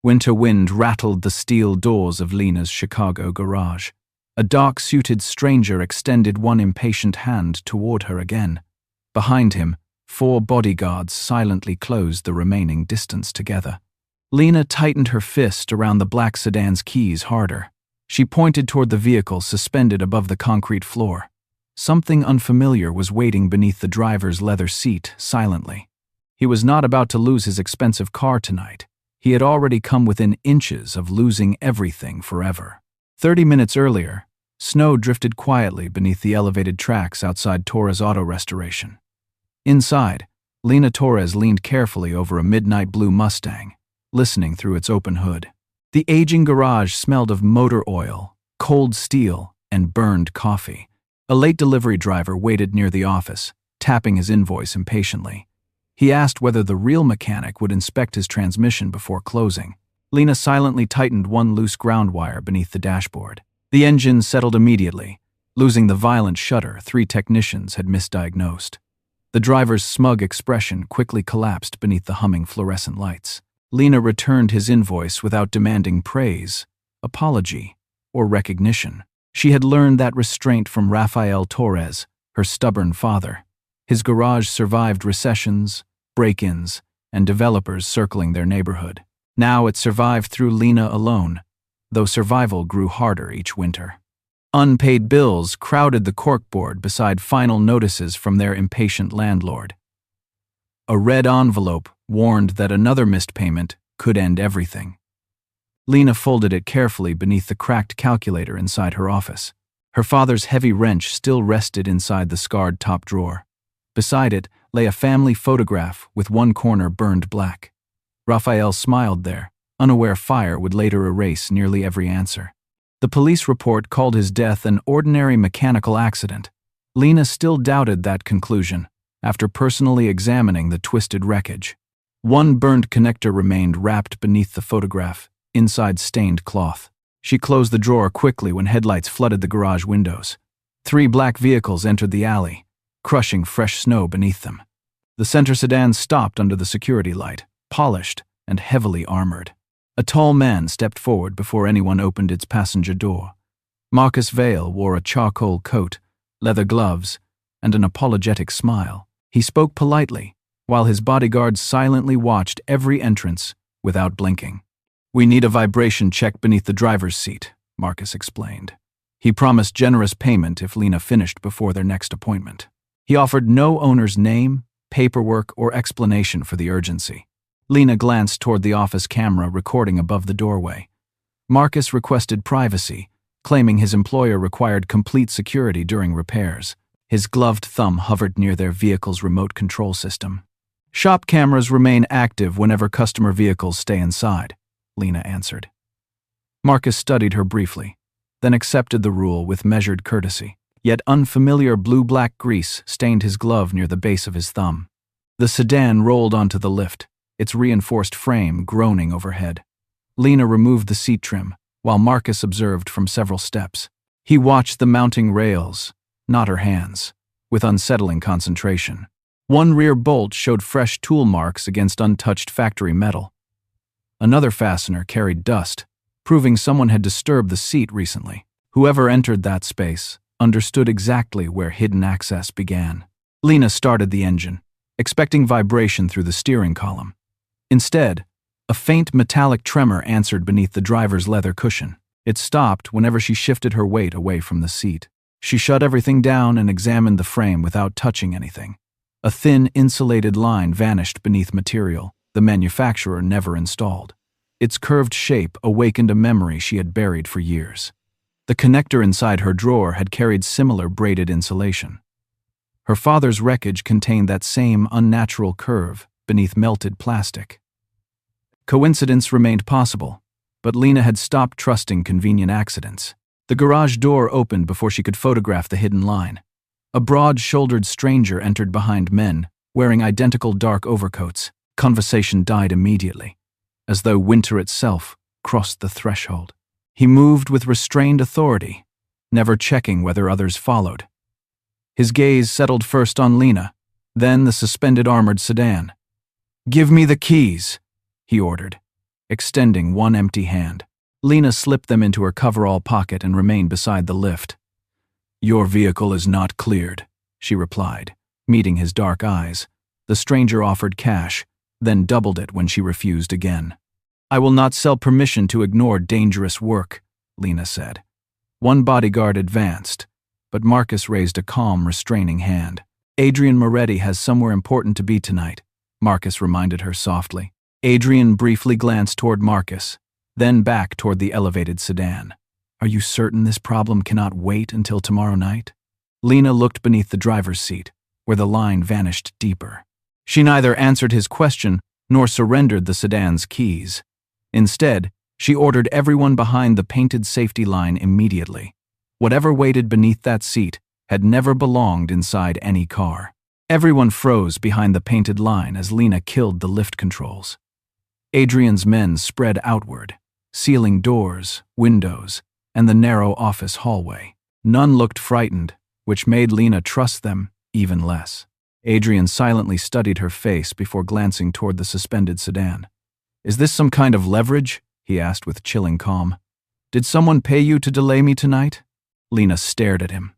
Winter wind rattled the steel doors of Lena's Chicago garage. A dark-suited stranger extended one impatient hand toward her again. Behind him, 4 bodyguards silently closed the remaining distance together. Lena tightened her fist around the black sedan's keys harder. She pointed toward the vehicle suspended above the concrete floor. Something unfamiliar was waiting beneath the driver's leather seat, silently. He was not about to lose his expensive car tonight. He had already come within inches of losing everything forever. 30 minutes earlier, snow drifted quietly beneath the elevated tracks outside Torres Auto Restoration. Inside, Lena Torres leaned carefully over a midnight blue Mustang, listening through its open hood. The aging garage smelled of motor oil, cold steel, and burned coffee. A late delivery driver waited near the office, tapping his invoice impatiently. He asked whether the real mechanic would inspect his transmission before closing. Lena silently tightened one loose ground wire beneath the dashboard. The engine settled immediately, losing the violent shudder 3 technicians had misdiagnosed. The driver's smug expression quickly collapsed beneath the humming fluorescent lights. Lena returned his invoice without demanding praise, apology, or recognition. She had learned that restraint from Rafael Torres, her stubborn father. His garage survived recessions, break-ins, and developers circling their neighborhood. Now it survived through Lena alone, though survival grew harder each winter. Unpaid bills crowded the corkboard beside final notices from their impatient landlord. A red envelope warned that another missed payment could end everything. Lena folded it carefully beneath the cracked calculator inside her office. Her father's heavy wrench still rested inside the scarred top drawer. Beside it lay a family photograph with one corner burned black. Rafael smiled there, unaware fire would later erase nearly every answer. The police report called his death an ordinary mechanical accident. Lena still doubted that conclusion, after personally examining the twisted wreckage. One burned connector remained wrapped beneath the photograph, inside stained cloth. She closed the drawer quickly when headlights flooded the garage windows. 3 black vehicles entered the alley, crushing fresh snow beneath them. The center sedan stopped under the security light, polished and heavily armored. A tall man stepped forward before anyone opened its passenger door. Marcus Vale wore a charcoal coat, leather gloves, and an apologetic smile. He spoke politely, while his bodyguards silently watched every entrance without blinking. "We need a vibration check beneath the driver's seat," Marcus explained. He promised generous payment if Lena finished before their next appointment. He offered no owner's name, paperwork, or explanation for the urgency. Lena glanced toward the office camera recording above the doorway. Marcus requested privacy, claiming his employer required complete security during repairs. His gloved thumb hovered near their vehicle's remote control system. "Shop cameras remain active whenever customer vehicles stay inside," Lena answered. Marcus studied her briefly, then accepted the rule with measured courtesy. Yet unfamiliar blue-black grease stained his glove near the base of his thumb. The sedan rolled onto the lift, its reinforced frame groaning overhead. Lena removed the seat trim, while Marcus observed from several steps. He watched the mounting rails, not her hands, with unsettling concentration. One rear bolt showed fresh tool marks against untouched factory metal. Another fastener carried dust, proving someone had disturbed the seat recently. Whoever entered that space understood exactly where hidden access began. Lena started the engine, expecting vibration through the steering column. Instead, a faint metallic tremor answered beneath the driver's leather cushion. It stopped whenever she shifted her weight away from the seat. She shut everything down and examined the frame without touching anything. A thin, insulated line vanished beneath material the manufacturer never installed. Its curved shape awakened a memory she had buried for years. The connector inside her drawer had carried similar braided insulation. Her father's wreckage contained that same unnatural curve beneath melted plastic. Coincidence remained possible, but Lena had stopped trusting convenient accidents. The garage door opened before she could photograph the hidden line. A broad-shouldered stranger entered behind men, wearing identical dark overcoats. Conversation died immediately, as though winter itself crossed the threshold. He moved with restrained authority, never checking whether others followed. His gaze settled first on Lena, then the suspended armored sedan. "Give me the keys," he ordered. extending one empty hand. Lena slipped them into her coverall pocket and remained beside the lift. "Your vehicle is not cleared," she replied, meeting his dark eyes. The stranger offered cash, then doubled it when she refused again. "I will not sell permission to ignore dangerous work," Lena said. One bodyguard advanced, but Marcus raised a calm, restraining hand. "Adrian Moretti has somewhere important to be tonight," Marcus reminded her softly. Adrian briefly glanced toward Marcus, then back toward the elevated sedan. "Are you certain this problem cannot wait until tomorrow night?" Lena looked beneath the driver's seat, where the line vanished deeper. She neither answered his question nor surrendered the sedan's keys. Instead, she ordered everyone behind the painted safety line immediately. Whatever waited beneath that seat had never belonged inside any car. Everyone froze behind the painted line as Lena killed the lift controls. Adrian's men spread outward, sealing doors, windows, and the narrow office hallway. None looked frightened, which made Lena trust them even less. Adrian silently studied her face before glancing toward the suspended sedan. "Is this some kind of leverage?" he asked with chilling calm. "Did someone pay you to delay me tonight?" Lena stared at him,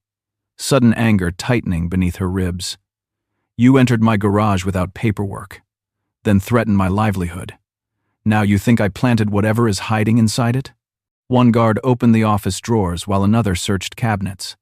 sudden anger tightening beneath her ribs. "You entered my garage without paperwork, then threatened my livelihood. Now you think I planted whatever is hiding inside it?" One guard opened the office drawers while another searched cabinets.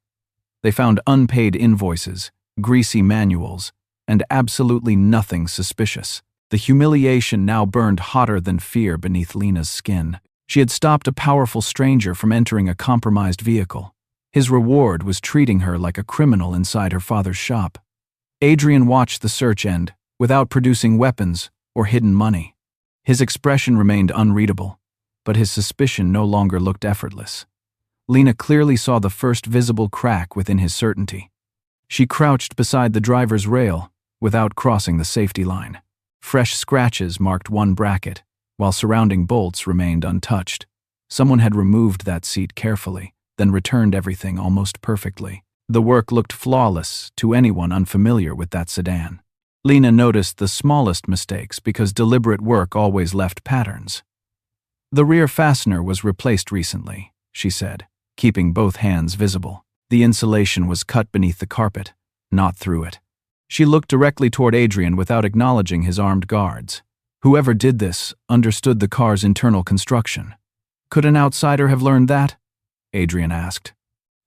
They found unpaid invoices, greasy manuals, and absolutely nothing suspicious. The humiliation now burned hotter than fear beneath Lena's skin. She had stopped a powerful stranger from entering a compromised vehicle. His reward was treating her like a criminal inside her father's shop. Adrian watched the search end, without producing weapons or hidden money. His expression remained unreadable, but his suspicion no longer looked effortless. Lena clearly saw the first visible crack within his certainty. She crouched beside the driver's rail, without crossing the safety line. Fresh scratches marked one bracket, while surrounding bolts remained untouched. Someone had removed that seat carefully, then returned everything almost perfectly. The work looked flawless to anyone unfamiliar with that sedan. Lena noticed the smallest mistakes because deliberate work always left patterns. "The rear fastener was replaced recently," she said, keeping both hands visible. The insulation was cut beneath the carpet, not through it. She looked directly toward Adrian without acknowledging his armed guards. Whoever did this understood the car's internal construction. "Could an outsider have learned that?" Adrian asked.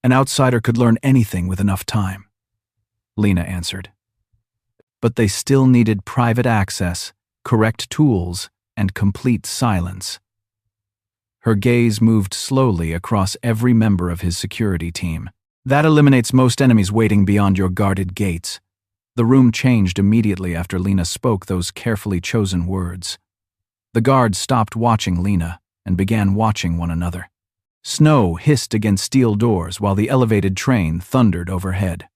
"An outsider could learn anything with enough time," Lena answered. But they still needed private access, correct tools, and complete silence. Her gaze moved slowly across every member of his security team. "That eliminates most enemies waiting beyond your guarded gates." The room changed immediately after Lena spoke those carefully chosen words. The guards stopped watching Lena and began watching one another. Snow hissed against steel doors while the elevated train thundered overhead.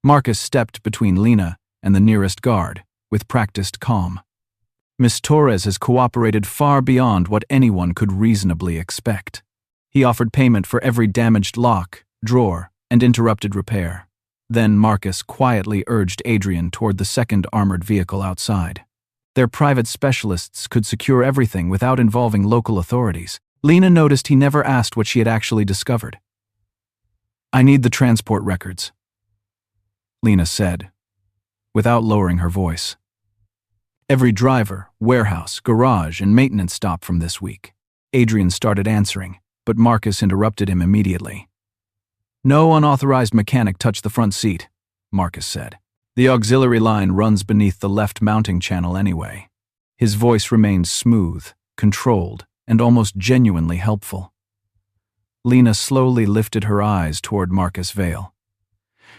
Marcus stepped between Lena and the nearest guard, with practiced calm. "Miss Torres has cooperated far beyond what anyone could reasonably expect." He offered payment for every damaged lock, drawer, and interrupted repair. Then Marcus quietly urged Adrian toward the second armored vehicle outside. Their private specialists could secure everything without involving local authorities. Lena noticed he never asked what she had actually discovered. "I need the transport records," Lena said, without lowering her voice. "Every driver, warehouse, garage, and maintenance stop from this week." Adrian started answering, but Marcus interrupted him immediately. "No unauthorized mechanic touched the front seat," Marcus said. "The auxiliary line runs beneath the left mounting channel anyway." His voice remained smooth, controlled, and almost genuinely helpful. Lena slowly lifted her eyes toward Marcus Vale.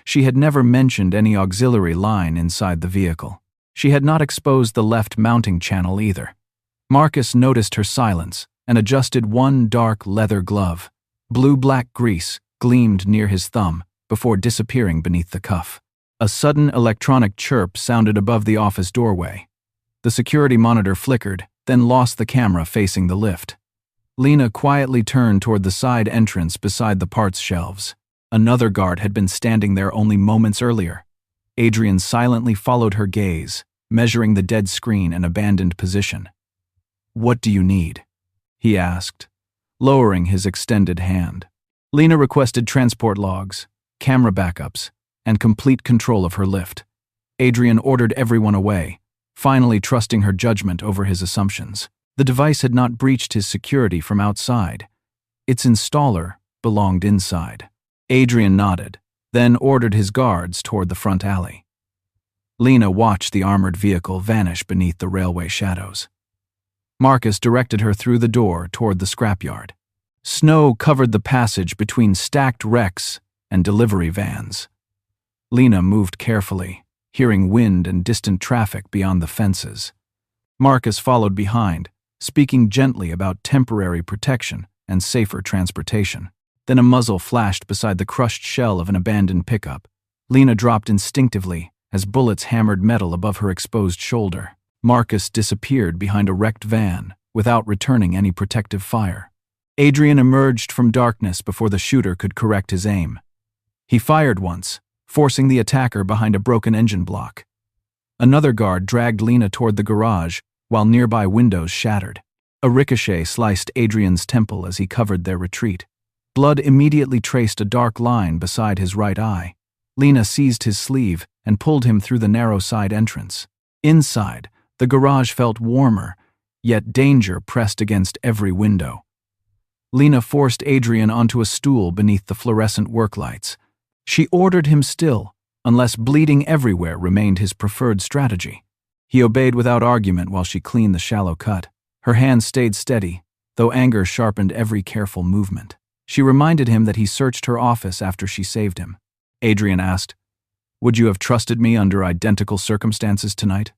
She had never mentioned any auxiliary line inside the vehicle. She had not exposed the left mounting channel either. Marcus noticed her silence and adjusted one dark leather glove. Blue-black grease gleamed near his thumb before disappearing beneath the cuff. A sudden electronic chirp sounded above the office doorway. The security monitor flickered, then lost the camera facing the lift. Lena quietly turned toward the side entrance beside the parts shelves. Another guard had been standing there only moments earlier. Adrian silently followed her gaze, measuring the dead screen and abandoned position. "What do you need?" he asked, lowering his extended hand. Lena requested transport logs, camera backups, and complete control of her lift. Adrian ordered everyone away, finally trusting her judgment over his assumptions. The device had not breached his security from outside. Its installer belonged inside. Adrian nodded, then ordered his guards toward the front alley. Lena watched the armored vehicle vanish beneath the railway shadows. Marcus directed her through the door toward the scrapyard. Snow covered the passage between stacked wrecks and delivery vans. Lena moved carefully, hearing wind and distant traffic beyond the fences. Marcus followed behind, speaking gently about temporary protection and safer transportation. Then a muzzle flashed beside the crushed shell of an abandoned pickup. Lena dropped instinctively as bullets hammered metal above her exposed shoulder. Marcus disappeared behind a wrecked van without returning any protective fire. Adrian emerged from darkness before the shooter could correct his aim. He fired once, forcing the attacker behind a broken engine block. Another guard dragged Lena toward the garage, while nearby windows shattered. A ricochet sliced Adrian's temple as he covered their retreat. Blood immediately traced a dark line beside his right eye. Lena seized his sleeve and pulled him through the narrow side entrance. Inside, the garage felt warmer, yet danger pressed against every window. Lena forced Adrian onto a stool beneath the fluorescent work lights. She ordered him still, unless bleeding everywhere remained his preferred strategy. He obeyed without argument while she cleaned the shallow cut. Her hands stayed steady, though anger sharpened every careful movement. She reminded him that he searched her office after she saved him. Adrian asked, "Would you have trusted me under identical circumstances tonight?"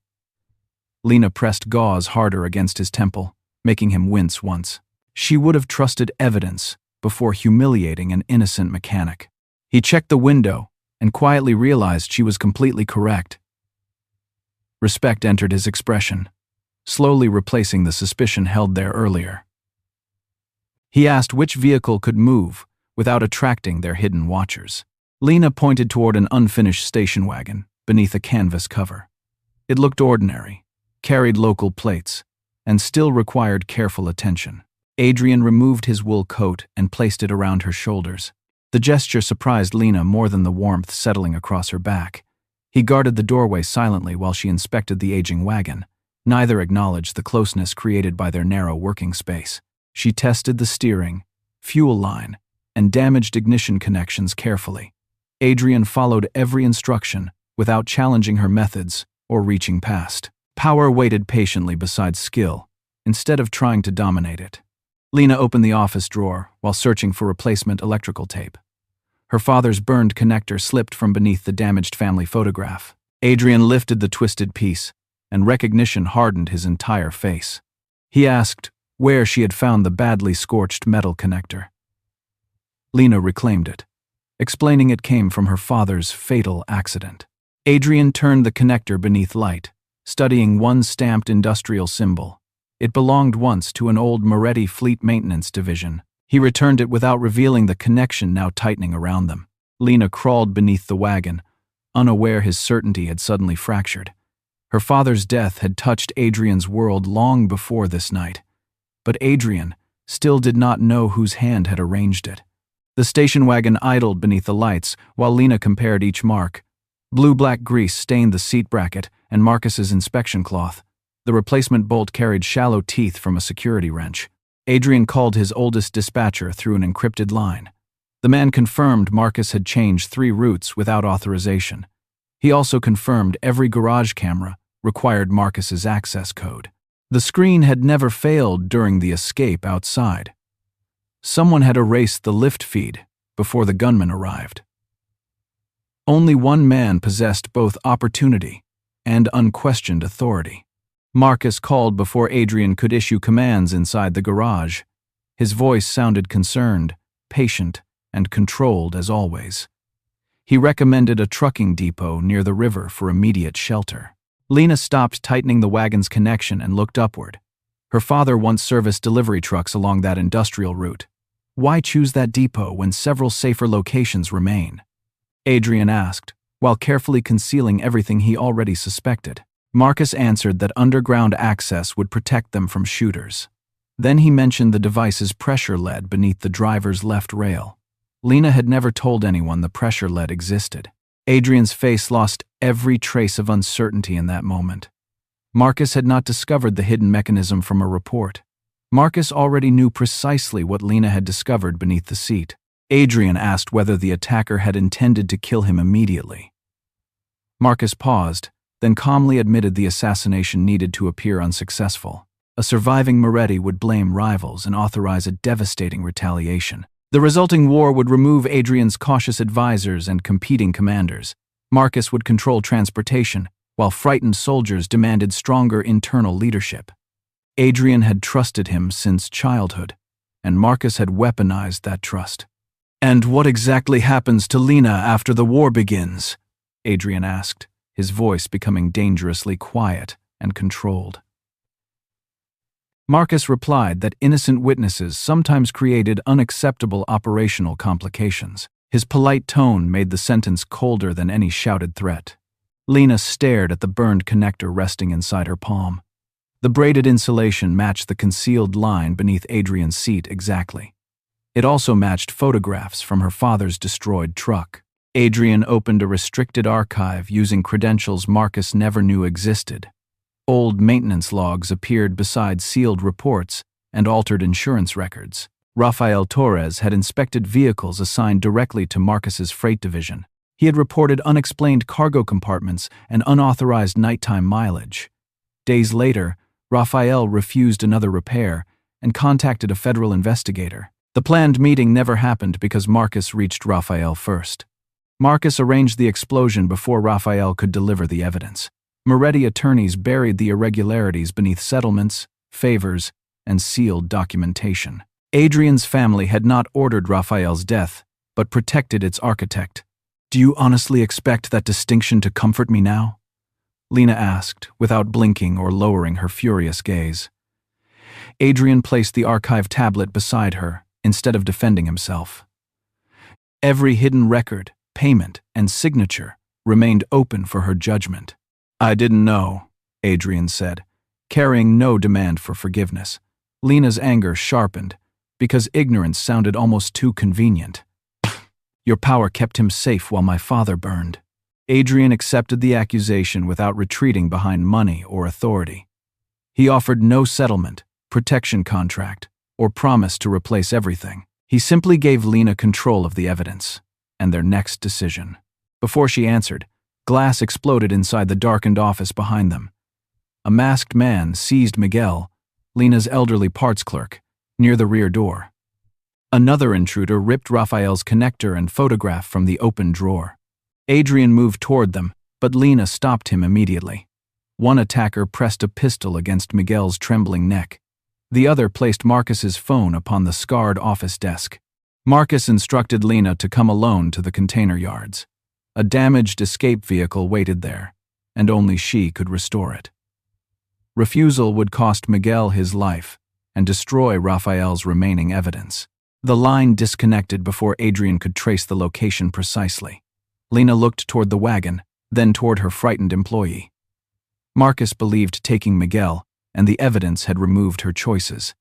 Lena pressed gauze harder against his temple, making him wince once. She would have trusted evidence before humiliating an innocent mechanic. He checked the window and quietly realized she was completely correct. Respect entered his expression, slowly replacing the suspicion held there earlier. He asked which vehicle could move without attracting their hidden watchers. Lena pointed toward an unfinished station wagon beneath a canvas cover. It looked ordinary, carried local plates, and still required careful attention. Adrian removed his wool coat and placed it around her shoulders. The gesture surprised Lena more than the warmth settling across her back. He guarded the doorway silently while she inspected the aging wagon. Neither acknowledged the closeness created by their narrow working space. She tested the steering, fuel line, and damaged ignition connections carefully. Adrian followed every instruction without challenging her methods or reaching past. Power waited patiently beside skill, instead of trying to dominate it. Lena opened the office drawer while searching for replacement electrical tape. Her father's burned connector slipped from beneath the damaged family photograph. Adrian lifted the twisted piece, and recognition hardened his entire face. He asked where she had found the badly scorched metal connector. Lena reclaimed it, explaining it came from her father's fatal accident. Adrian turned the connector beneath light, studying one stamped industrial symbol. It belonged once to an old Moretti fleet maintenance division. He returned it without revealing the connection now tightening around them. Lena crawled beneath the wagon, unaware his certainty had suddenly fractured. Her father's death had touched Adrian's world long before this night. But Adrian still did not know whose hand had arranged it. The station wagon idled beneath the lights while Lena compared each mark. Blue-black grease stained the seat bracket and Marcus's inspection cloth. The replacement bolt carried shallow teeth from a security wrench. Adrian called his oldest dispatcher through an encrypted line. The man confirmed Marcus had changed 3 routes without authorization. He also confirmed every garage camera required Marcus's access code. The screen had never failed during the escape outside. Someone had erased the lift feed before the gunman arrived. Only one man possessed both opportunity and unquestioned authority. Marcus called before Adrian could issue commands inside the garage. His voice sounded concerned, patient, and controlled as always. He recommended a trucking depot near the river for immediate shelter. Lena stopped tightening the wagon's connection and looked upward. Her father once serviced delivery trucks along that industrial route. Why choose that depot when several safer locations remain? Adrian asked, while carefully concealing everything he already suspected. Marcus answered that underground access would protect them from shooters. Then he mentioned the device's pressure lead beneath the driver's left rail. Lena had never told anyone the pressure lead existed. Adrian's face lost every trace of uncertainty in that moment. Marcus had not discovered the hidden mechanism from a report. Marcus already knew precisely what Lena had discovered beneath the seat. Adrian asked whether the attacker had intended to kill him immediately. Marcus paused, then calmly admitted the assassination needed to appear unsuccessful. A surviving Moretti would blame rivals and authorize a devastating retaliation. The resulting war would remove Adrian's cautious advisors and competing commanders. Marcus would control transportation, while frightened soldiers demanded stronger internal leadership. Adrian had trusted him since childhood, and Marcus had weaponized that trust. "And what exactly happens to Lena after the war begins?" Adrian asked, his voice becoming dangerously quiet and controlled. Marcus replied that innocent witnesses sometimes created unacceptable operational complications. His polite tone made the sentence colder than any shouted threat. Lena stared at the burned connector resting inside her palm. The braided insulation matched the concealed line beneath Adrian's seat exactly. It also matched photographs from her father's destroyed truck. Adrian opened a restricted archive using credentials Marcus never knew existed. Old maintenance logs appeared beside sealed reports and altered insurance records. Lena Torres had inspected vehicles assigned directly to Marcus's freight division. He had reported unexplained cargo compartments and unauthorized nighttime mileage. Days later, Raphael refused another repair and contacted a federal investigator. The planned meeting never happened because Marcus reached Raphael first. Marcus arranged the explosion before Raphael could deliver the evidence. Moretti attorneys buried the irregularities beneath settlements, favors, and sealed documentation. Adrian's family had not ordered Raphael's death, but protected its architect. "Do you honestly expect that distinction to comfort me now?" Lena asked, without blinking or lowering her furious gaze. Adrian placed the archive tablet beside her, instead of defending himself. Every hidden record, payment, and signature remained open for her judgment. "I didn't know," Adrian said, carrying no demand for forgiveness. Lena's anger sharpened, because ignorance sounded almost too convenient. "Your power kept him safe while my father burned." Adrian accepted the accusation without retreating behind money or authority. He offered no settlement, protection contract, or promise to replace everything. He simply gave Lena control of the evidence and their next decision. Before she answered, glass exploded inside the darkened office behind them. A masked man seized Miguel, Lena's elderly parts clerk, near the rear door. Another intruder ripped Raphael's connector and photograph from the open drawer. Adrian moved toward them, but Lena stopped him immediately. One attacker pressed a pistol against Miguel's trembling neck. The other placed Marcus's phone upon the scarred office desk. Marcus instructed Lena to come alone to the container yards. A damaged escape vehicle waited there, and only she could restore it. Refusal would cost Miguel his life and destroy Raphael's remaining evidence. The line disconnected before Adrian could trace the location precisely. Lena looked toward the wagon, then toward her frightened employee. Marcus believed taking Miguel, and the evidence had removed her choices.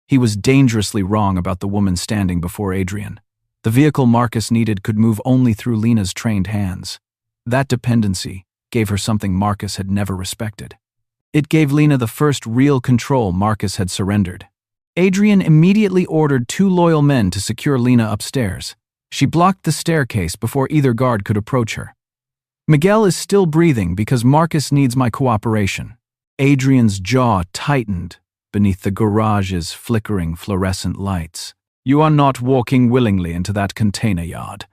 He was dangerously wrong about the woman standing before Adrian. The vehicle Marcus needed could move only through Lena's trained hands. That dependency gave her something Marcus had never respected. It gave Lena the first real control Marcus had surrendered. Adrian immediately ordered 2 loyal men to secure Lena upstairs. She blocked the staircase before either guard could approach her. "Miguel is still breathing because Marcus needs my cooperation." Adrian's jaw tightened beneath the garage's flickering fluorescent lights. "You are not walking willingly into that container yard."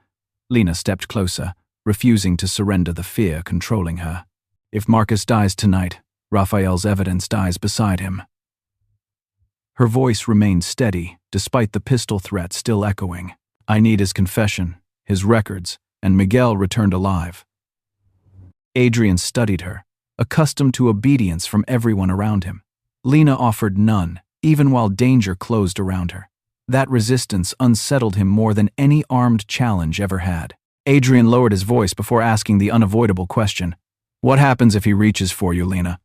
Lena stepped closer, refusing to surrender the fear controlling her. "If Marcus dies tonight, Raphael's evidence dies beside him." Her voice remained steady, despite the pistol threat still echoing. "I need his confession, his records, and Miguel returned alive." Adrian studied her, accustomed to obedience from everyone around him. Lena offered none, even while danger closed around her. That resistance unsettled him more than any armed challenge ever had. Adrian lowered his voice before asking the unavoidable question, "What happens if he reaches for you, Lena?"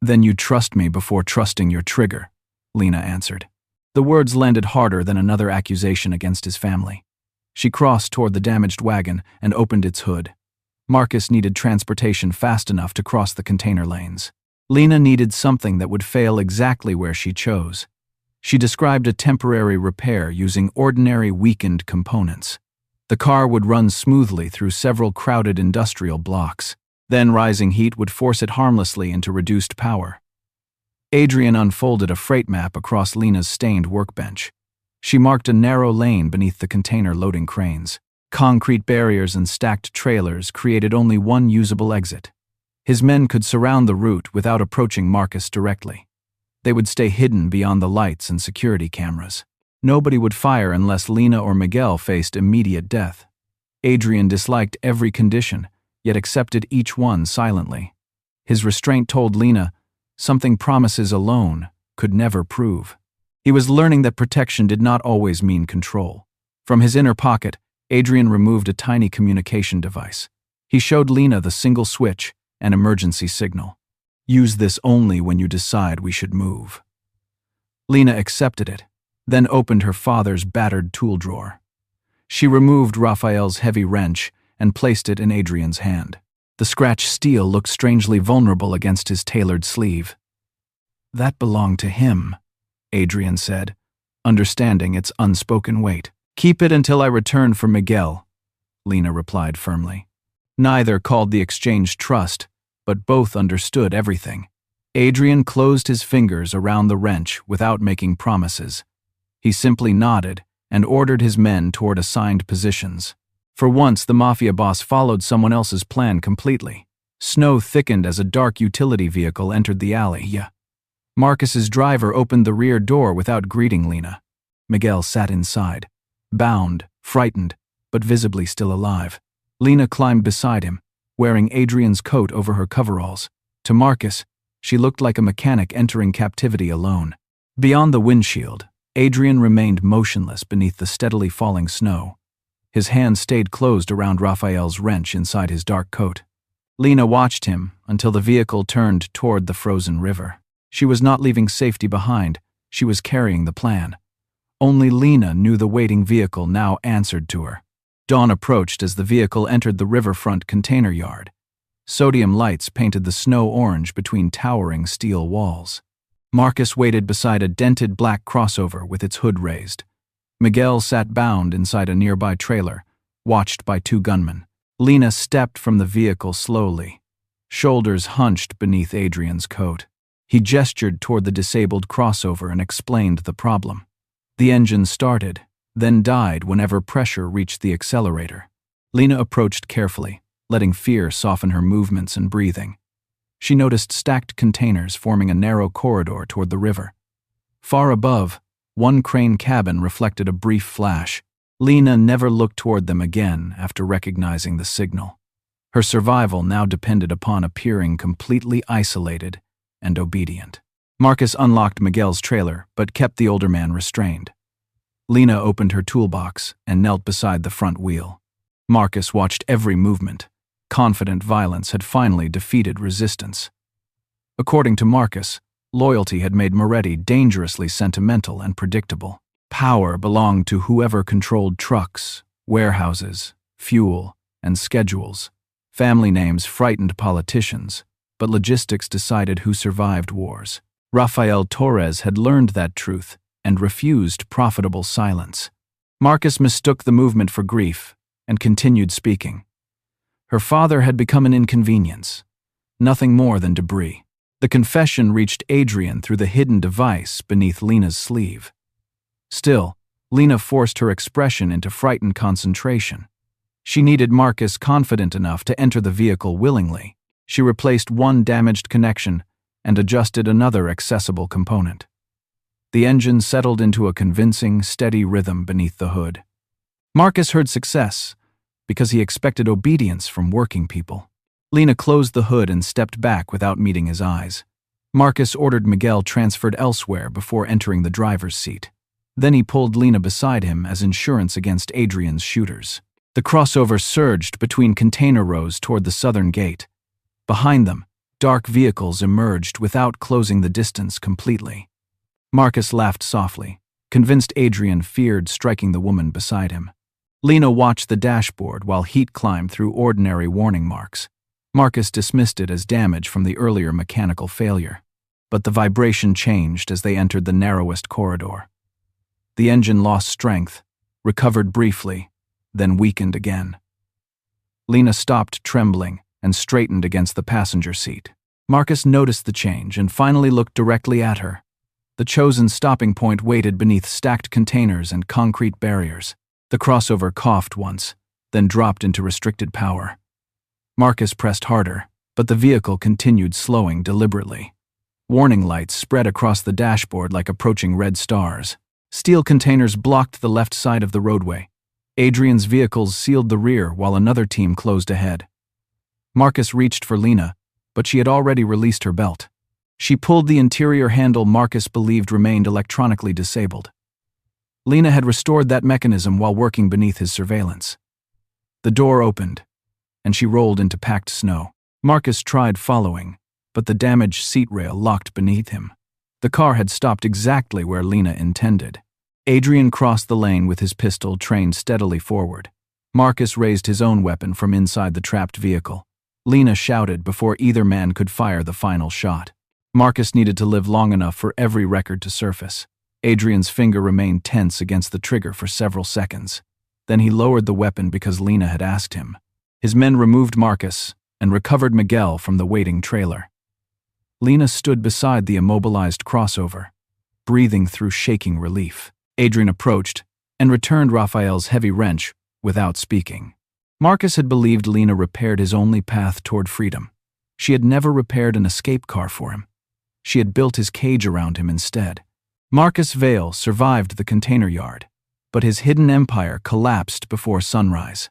Then you trust me before trusting your trigger, Lena answered. The words landed harder than another accusation against his family. She crossed toward the damaged wagon and opened its hood. Marcus needed transportation fast enough to cross the container lanes. Lena needed something that would fail exactly where she chose. She described a temporary repair using ordinary weakened components. The car would run smoothly through several crowded industrial blocks. Then rising heat would force it harmlessly into reduced power. Adrian unfolded a freight map across Lena's stained workbench. She marked a narrow lane beneath the container loading cranes. Concrete barriers and stacked trailers created only one usable exit. His men could surround the route without approaching Marcus directly. They would stay hidden beyond the lights and security cameras. Nobody would fire unless Lena or Miguel faced immediate death. Adrian disliked every condition, yet accepted each one silently. His restraint told Lena something promises alone could never prove. He was learning that protection did not always mean control. From his inner pocket, Adrian removed a tiny communication device. He showed Lena the single switch, an emergency signal. Use this only when you decide we should move. Lena accepted it, then opened her father's battered tool drawer. She removed Raphael's heavy wrench and placed it in Adrian's hand. The scratched steel looked strangely vulnerable against his tailored sleeve. That belonged to him, Adrian said, understanding its unspoken weight. Keep it until I return for Miguel, Lena replied firmly. Neither called the exchange trust, but both understood everything. Adrian closed his fingers around the wrench without making promises. He simply nodded and ordered his men toward assigned positions. For once, the Mafia Boss followed someone else's plan completely. Snow thickened as a dark utility vehicle entered the alley. Marcus's driver opened the rear door without greeting Lena. Miguel sat inside, bound, frightened, but visibly still alive. Lena climbed beside him, wearing Adrian's coat over her coveralls. To Marcus, she looked like a mechanic entering captivity alone. Beyond the windshield, Adrian remained motionless beneath the steadily falling snow. His hand stayed closed around Raphael's wrench inside his dark coat. Lena watched him until the vehicle turned toward the frozen river. She was not leaving safety behind, she was carrying the plan. Only Lena knew the waiting vehicle now answered to her. Dawn approached as the vehicle entered the riverfront container yard. Sodium lights painted the snow orange between towering steel walls. Marcus waited beside a dented black crossover with its hood raised. Miguel sat bound inside a nearby trailer, watched by two gunmen. Lena stepped from the vehicle slowly, shoulders hunched beneath Adrian's coat. He gestured toward the disabled crossover and explained the problem. The engine started, then died whenever pressure reached the accelerator. Lena approached carefully, letting fear soften her movements and breathing. She noticed stacked containers forming a narrow corridor toward the river. Far above, one crane cabin reflected a brief flash. Lena never looked toward them again after recognizing the signal. Her survival now depended upon appearing completely isolated and obedient. Marcus unlocked Miguel's trailer, but kept the older man restrained. Lena opened her toolbox and knelt beside the front wheel. Marcus watched every movement. Confident violence had finally defeated resistance. According to Marcus, loyalty had made Moretti dangerously sentimental and predictable. Power belonged to whoever controlled trucks, warehouses, fuel, and schedules. Family names frightened politicians, but logistics decided who survived wars. Lena Torres had learned that truth and refused profitable silence. Marcus mistook the movement for grief and continued speaking. Her father had become an inconvenience, nothing more than debris. The confession reached Adrian through the hidden device beneath Lena's sleeve. Still, Lena forced her expression into frightened concentration. She needed Marcus confident enough to enter the vehicle willingly. She replaced one damaged connection and adjusted another accessible component. The engine settled into a convincing, steady rhythm beneath the hood. Marcus heard success because he expected obedience from working people. Lena closed the hood and stepped back without meeting his eyes. Marcus ordered Miguel transferred elsewhere before entering the driver's seat. Then he pulled Lena beside him as insurance against Adrian's shooters. The crossover surged between container rows toward the southern gate. Behind them, Dark vehicles emerged without closing the distance completely. Marcus laughed softly, convinced Adrian feared striking the woman beside him. Lena watched the dashboard while heat climbed through ordinary warning marks. Marcus dismissed it as damage from the earlier mechanical failure. But the vibration changed as they entered the narrowest corridor. The engine lost strength, recovered briefly, then weakened again. Lena stopped trembling and straightened against the passenger seat. Marcus noticed the change and finally looked directly at her. The chosen stopping point waited beneath stacked containers and concrete barriers. The crossover coughed once, then dropped into restricted power. Marcus pressed harder, but the vehicle continued slowing deliberately. Warning lights spread across the dashboard like approaching red stars. Steel containers blocked the left side of the roadway. Adrian's vehicles sealed the rear while another team closed ahead. Marcus reached for Lena, but she had already released her belt. She pulled the interior handle Marcus believed remained electronically disabled. Lena had restored that mechanism while working beneath his surveillance. The door opened, and she rolled into packed snow. Marcus tried following, but the damaged seat rail locked beneath him. The car had stopped exactly where Lena intended. Adrian crossed the lane with his pistol trained steadily forward. Marcus raised his own weapon from inside the trapped vehicle. Lena shouted before either man could fire the final shot. Marcus needed to live long enough for every record to surface. Adrian's finger remained tense against the trigger for several seconds. Then he lowered the weapon because Lena had asked him. His men removed Marcus and recovered Miguel from the waiting trailer. Lena stood beside the immobilized crossover, breathing through shaking relief. Adrian approached and returned Raphael's heavy wrench without speaking. Marcus had believed Lena repaired his only path toward freedom. She had never repaired an escape car for him. She had built his cage around him instead. Marcus Vale survived the container yard, but his hidden empire collapsed before sunrise.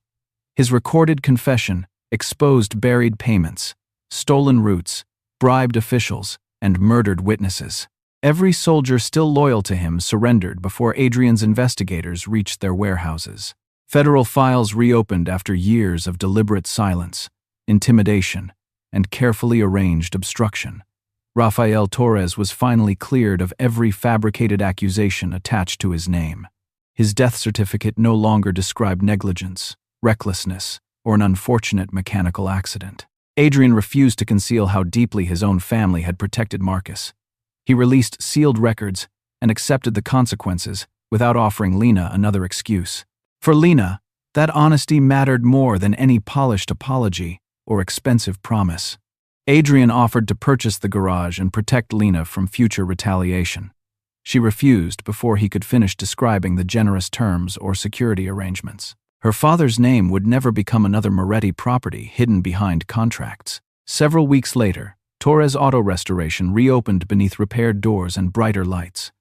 His recorded confession exposed buried payments, stolen routes, bribed officials, and murdered witnesses. Every soldier still loyal to him surrendered before Adrian's investigators reached their warehouses. Federal files reopened after years of deliberate silence, intimidation, and carefully arranged obstruction. Lena Torres was finally cleared of every fabricated accusation attached to his name. His death certificate no longer described negligence, recklessness, or an unfortunate mechanical accident. Adrian refused to conceal how deeply his own family had protected Marcus. He released sealed records and accepted the consequences without offering Lena another excuse. For Lena, that honesty mattered more than any polished apology or expensive promise. Adrian offered to purchase the garage and protect Lena from future retaliation. She refused before he could finish describing the generous terms or security arrangements. Her father's name would never become another Moretti property hidden behind contracts. Several weeks later, Torres Auto Restoration reopened beneath repaired doors and brighter lights.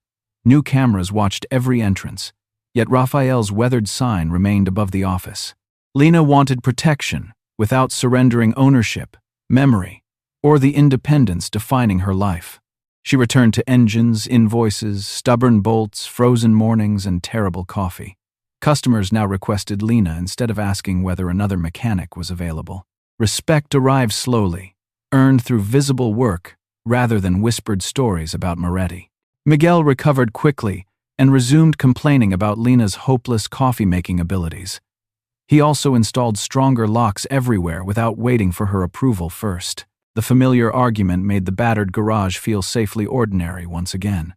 New cameras watched every entrance, yet Raphael's weathered sign remained above the office. Lena wanted protection without surrendering ownership, memory, or the independence defining her life. She returned to engines, invoices, stubborn bolts, frozen mornings, and terrible coffee. Customers now requested Lena instead of asking whether another mechanic was available. Respect arrived slowly, earned through visible work rather than whispered stories about Moretti. Miguel recovered quickly and resumed complaining about Lena's hopeless coffee-making abilities. He also installed stronger locks everywhere without waiting for her approval first. The familiar argument made the battered garage feel safely ordinary once again.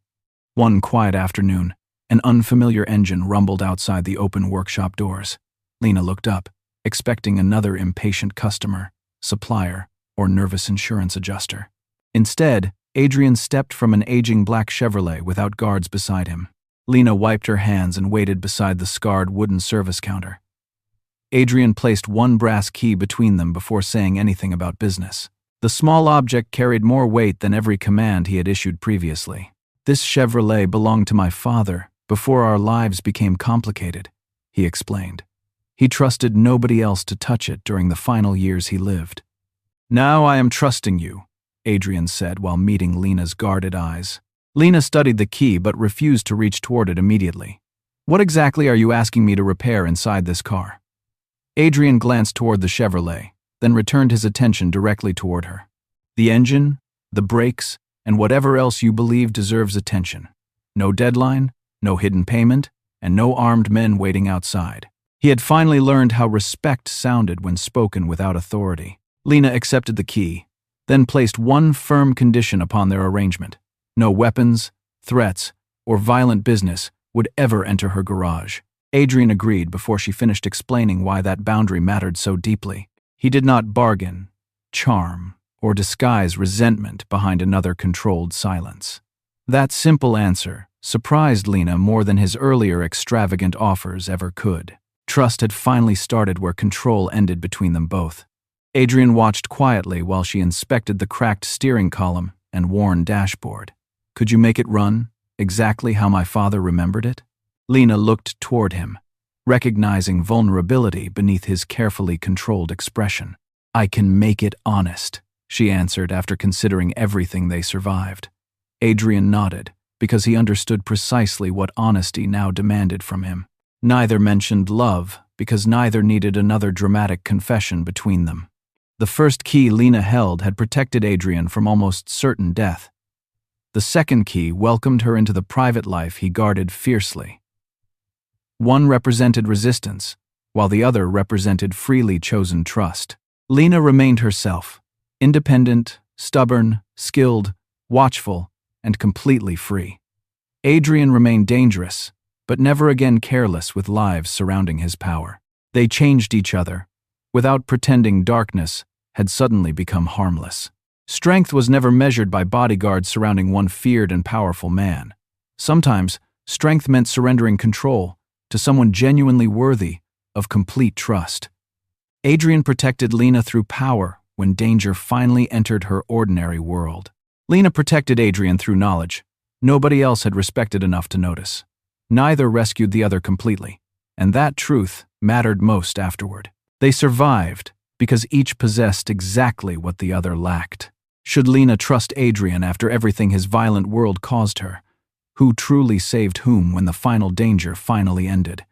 One quiet afternoon, an unfamiliar engine rumbled outside the open workshop doors. Lena looked up, expecting another impatient customer, supplier, or nervous insurance adjuster. Instead, Adrian stepped from an aging black Chevrolet without guards beside him. Lena wiped her hands and waited beside the scarred wooden service counter. Adrian placed one brass key between them before saying anything about business. The small object carried more weight than every command he had issued previously. "This Chevrolet belonged to my father before our lives became complicated," he explained. He trusted nobody else to touch it during the final years he lived. "Now I am trusting you," Adrian said while meeting Lena's guarded eyes. Lena studied the key but refused to reach toward it immediately. "What exactly are you asking me to repair inside this car?" Adrian glanced toward the Chevrolet, then returned his attention directly toward her. The engine, the brakes, and whatever else you believe deserves attention. No deadline, no hidden payment, and no armed men waiting outside. He had finally learned how respect sounded when spoken without authority. Lena accepted the key, then placed one firm condition upon their arrangement. No weapons, threats, or violent business would ever enter her garage. Adrian agreed before she finished explaining why that boundary mattered so deeply. He did not bargain, charm, or disguise resentment behind another controlled silence. That simple answer surprised Lena more than his earlier extravagant offers ever could. Trust had finally started where control ended between them both. Adrian watched quietly while she inspected the cracked steering column and worn dashboard. Could you make it run exactly how my father remembered it? Lena looked toward him, recognizing vulnerability beneath his carefully controlled expression. I can make it honest, she answered after considering everything they survived. Adrian nodded, because he understood precisely what honesty now demanded from him. Neither mentioned love, because neither needed another dramatic confession between them. The first key Lena held had protected Adrian from almost certain death. The second key welcomed her into the private life he guarded fiercely. One represented resistance, while the other represented freely chosen trust. Lena remained herself, independent, stubborn, skilled, watchful, and completely free. Adrian remained dangerous, but never again careless with lives surrounding his power. They changed each other, without pretending darkness had suddenly become harmless. Strength was never measured by bodyguards surrounding one feared and powerful man. Sometimes, strength meant surrendering control to someone genuinely worthy of complete trust. Adrian protected Lena through power when danger finally entered her ordinary world. Lena protected Adrian through knowledge nobody else had respected enough to notice. Neither rescued the other completely, and that truth mattered most afterward. They survived because each possessed exactly what the other lacked. Should Lena trust Adrian after everything his violent world caused her? Who truly saved whom when the final danger finally ended?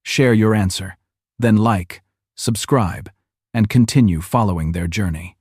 Share your answer, then like, subscribe, and continue following their journey.